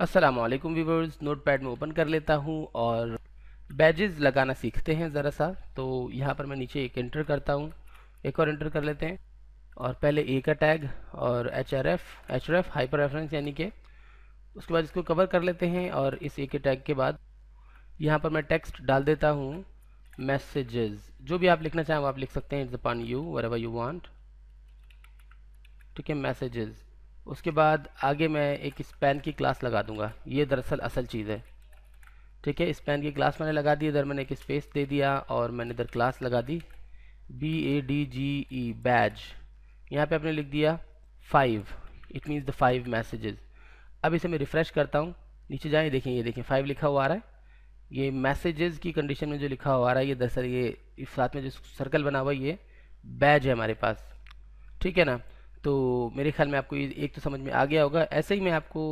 अस्सलाम वालेकुम viewers, notepad में ओपन कर लेता हूँ और बैजेस लगाना सीखते हैं ज़रा सा। तो यहाँ पर मैं नीचे एक एंटर करता हूँ, एक और एंटर कर लेते हैं और पहले ए का टैग और H R F hyper reference यानी कि उसके बाद इसको कवर कर लेते हैं। और इस ए के टैग के बाद यहाँ पर मैं टेक्स्ट डाल देता हूँ मैसेजेस। जो भी आप लिखना चाहें वो आप लिख सकते हैं, it's upon you wherever you want. ठीक है, मैसेजेस। उसके बाद आगे मैं एक स्पैन की क्लास लगा दूंगा, ये दरअसल असल चीज़ है। ठीक है, स्पैन की क्लास मैंने लगा दी, इधर मैंने एक स्पेस दे दिया और मैंने इधर क्लास लगा दी BADGE बैज। यहाँ पे आपने लिख दिया 5, इट मीन्स द 5 मैसेजेस। अब इसे मैं रिफ़्रेश करता हूँ, नीचे जाएँ, देखें ये देखें 5 लिखा हुआ आ रहा है। ये मैसेजेस की कंडीशन में जो लिखा हुआ आ रहा है, ये दरअसल ये इस साथ में जो सर्कल बना हुआ है ये बैज है हमारे पास। ठीक है ना। तो मेरे ख्याल में आपको ये एक तो समझ में आ गया होगा। ऐसे ही मैं आपको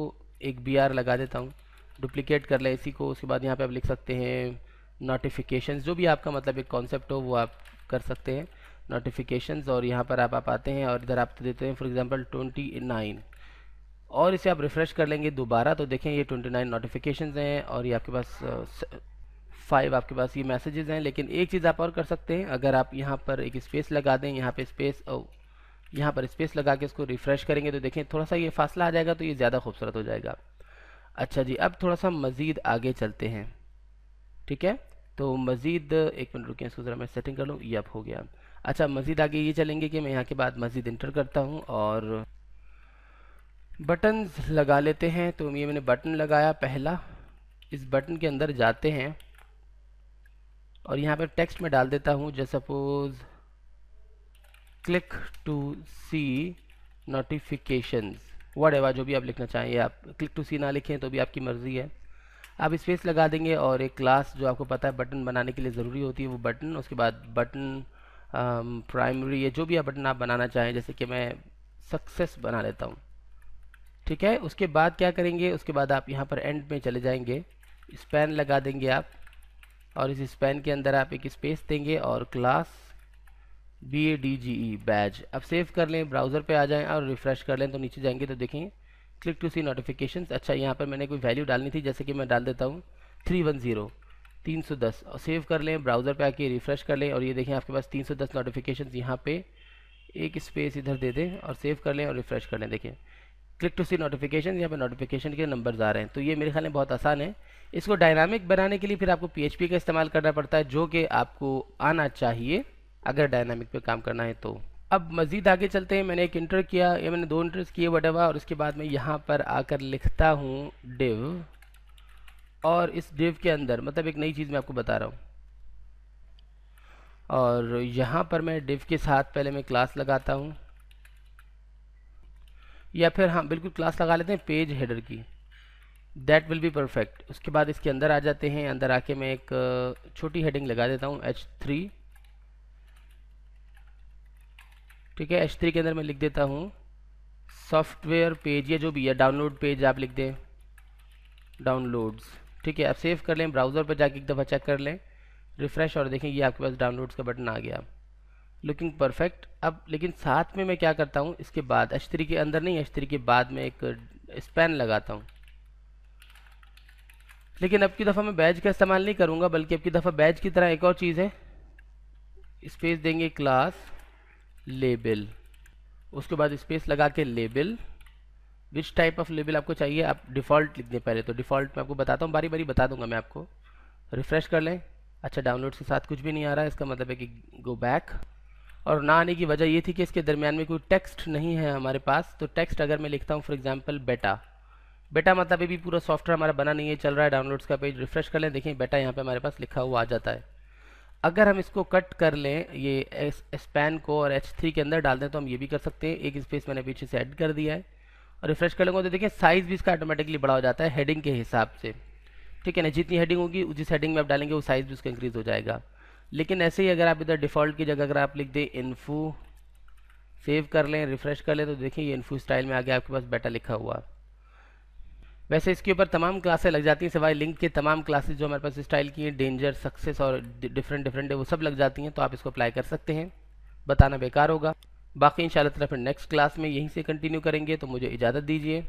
एक BR लगा देता हूँ, डुप्लीकेट कर लें इसी को। उसके बाद यहाँ पे आप लिख सकते हैं नोटिफिकेशंस, जो भी आपका मतलब एक कॉन्सेप्ट हो वो आप कर सकते हैं, नोटिफिकेशंस। और यहाँ पर आप आते हैं और इधर आप देते हैं फॉर एग्जांपल 29 और इसे आप रिफ़्रेश कर लेंगे दोबारा तो देखें ये 29 नोटिफिकेशंस हैं और ये आपके पास 5 आपके पास ये मैसेजेस हैं। लेकिन एक चीज़ आप और कर सकते हैं, अगर आप यहाँ पर एक स्पेस लगा दें, यहाँ पर स्पेस लगा के इसको रिफ़्रेश करेंगे तो देखें थोड़ा सा ये फासला आ जाएगा, तो ये ज़्यादा खूबसूरत हो जाएगा। अच्छा जी, अब थोड़ा सा मज़ीद आगे चलते हैं। ठीक है, तो मज़ीद एक मिनट रुकिए, इसको ज़रा मैं सेटिंग कर लूँ, ये अब हो गया। अच्छा, मज़ीद आगे ये चलेंगे कि मैं यहाँ के बाद मज़ीद इंटर करता हूँ और बटन्स लगा लेते हैं। तो ये मैंने बटन लगाया पहला, इस बटन के अंदर जाते हैं और यहाँ पर टेक्स्ट में डाल देता हूँ जैसे suppose click to see notifications whatever, जो भी आप लिखना चाहें। आप क्लिक टू सी ना लिखें तो भी आपकी मर्ज़ी है। आप स्पेस लगा देंगे और एक क्लास जो आपको पता है बटन बनाने के लिए ज़रूरी होती है वो बटन। उसके बाद बटन प्राइमरी है, जो भी आप बटन आप बनाना चाहें, जैसे कि मैं सक्सेस बना लेता हूँ। ठीक है, उसके बाद क्या करेंगे, उसके बाद आप यहाँ पर एंड में चले जाएंगे, स्पैन लगा देंगे आप और इस स्पैन के अंदर आप एक स्पेस देंगे और क्लास BADGE बैज। अब सेव कर लें, ब्राउज़र पे आ जाएं और रिफ़्रेश कर लें तो नीचे जाएंगे तो देखें क्लिक टू सी नोटिफिकेशंस। अच्छा, यहाँ पर मैंने कोई वैल्यू डालनी थी, जैसे कि मैं डाल देता हूँ 310 और सेव कर लें, ब्राउज़र पे आके रिफ़्रेश कर लें और ये देखें आपके पास 310 नोटिफिकेशंस। यहाँ पे एक स्पेस इधर दे दें और सेव कर लें और रिफ़्रेश कर लें। देखें क्लिक टू सी नोटिफिकेशन, यहाँ पे नोटिफिकेशन के नंबर्स आ रहे हैं। तो ये मेरे ख्याल में बहुत आसान है। इसको डायनामिक बनाने के लिए फिर आपको PHP का इस्तेमाल करना पड़ता है, जो कि आपको आना चाहिए अगर डायनामिक पे काम करना है तो। अब मज़ीद आगे चलते हैं। मैंने एक इंटर किया, या मैंने 2 इंटर्स किए वटेवर, और उसके बाद मैं यहाँ पर आकर लिखता हूँ डिव और इस डिव के अंदर मतलब एक नई चीज़ मैं आपको बता रहा हूँ और यहाँ पर मैं डिव के साथ पहले मैं क्लास लगाता हूँ, या फिर हाँ बिल्कुल क्लास लगा लेते हैं पेज हेडर की, दैट विल बी परफेक्ट। उसके बाद इसके अंदर आ जाते हैं, अंदर आके मैं एक छोटी हेडिंग लगा देता हूँ H3। ठीक है, H3 के अंदर मैं लिख देता हूँ सॉफ्टवेयर पेज, या जो भी है डाउनलोड पेज आप लिख दें, डाउनलोड्स। ठीक है, आप सेव कर लें, ब्राउज़र पर जाके एक दफ़ा चेक कर लें, रिफ़्रेश, और देखें ये आपके पास डाउनलोड्स का बटन आ गया, लुकिंग परफेक्ट। अब लेकिन साथ में मैं क्या करता हूँ, इसके बाद H3 के अंदर नहीं, H3 के बाद मैं एक स्पैन लगाता हूँ। लेकिन अब की दफ़ा मैं बैज का इस्तेमाल नहीं करूँगा, बल्कि अब की दफ़ा बैज की तरह एक और चीज़ है, स्पेस देंगे क्लास लेबल, उसके बाद स्पेस लगा के label. Which type of label आपको चाहिए, आप डिफ़ॉल्ट लिख दें पहले। तो डिफ़ॉल्ट मैं आपको बताता हूँ, बारी बारी बता दूंगा मैं आपको। रिफ़्रेश कर लें। अच्छा, डाउनलोड्स के साथ कुछ भी नहीं आ रहा है, इसका मतलब है कि गो बैक। और ना आने की वजह ये थी कि इसके दरमियान में कोई टेक्स्ट नहीं है हमारे पास। तो टेक्स्ट अगर मैं लिखता हूँ फॉर एग्जांपल बेटा, बेटा मतलब अभी पूरा सॉफ्टवेयर हमारा बना नहीं है, चल रहा है डाउनलोड्स का पेज। रिफ़्रेश कर लें, देखें बेटा यहाँ पे हमारे पास लिखा हुआ आ जाता है। अगर हम इसको कट कर लें, ये स्पैन को, और H3 के अंदर डाल दें तो हम ये भी कर सकते हैं। एक स्पेस मैंने पीछे से ऐड कर दिया है और रिफ्रेश कर लेंगे तो देखिए साइज़ भी इसका ऑटोमेटिकली बड़ा हो जाता है हेडिंग के हिसाब से। ठीक है ना, जितनी हेडिंग होगी जिस हेडिंग में आप डालेंगे वो साइज़ भी उसका इंक्रीज़ हो जाएगा। लेकिन ऐसे ही अगर आप इधर डिफ़ॉल्ट की जगह अगर आप लिख दें इन्फो, सेव कर लें, रिफ़्रेश कर लें तो देखिए ये इन्फो स्टाइल में आ गया, आपके पास बेटा लिखा हुआ। वैसे इसके ऊपर तमाम क्लासें लग जाती हैं, सिवाय लिंक के तमाम क्लासेस जो हमारे पास स्टाइल की हैं, डेंजर, सक्सेस और डिफरेंट डिफरेंट है, वो सब लग जाती हैं। तो आप इसको अप्लाई कर सकते हैं, बताना बेकार होगा। बाकी इंशाल्लाह ताला फिर नेक्स्ट क्लास में यहीं से कंटिन्यू करेंगे, तो मुझे इजाज़त दीजिए।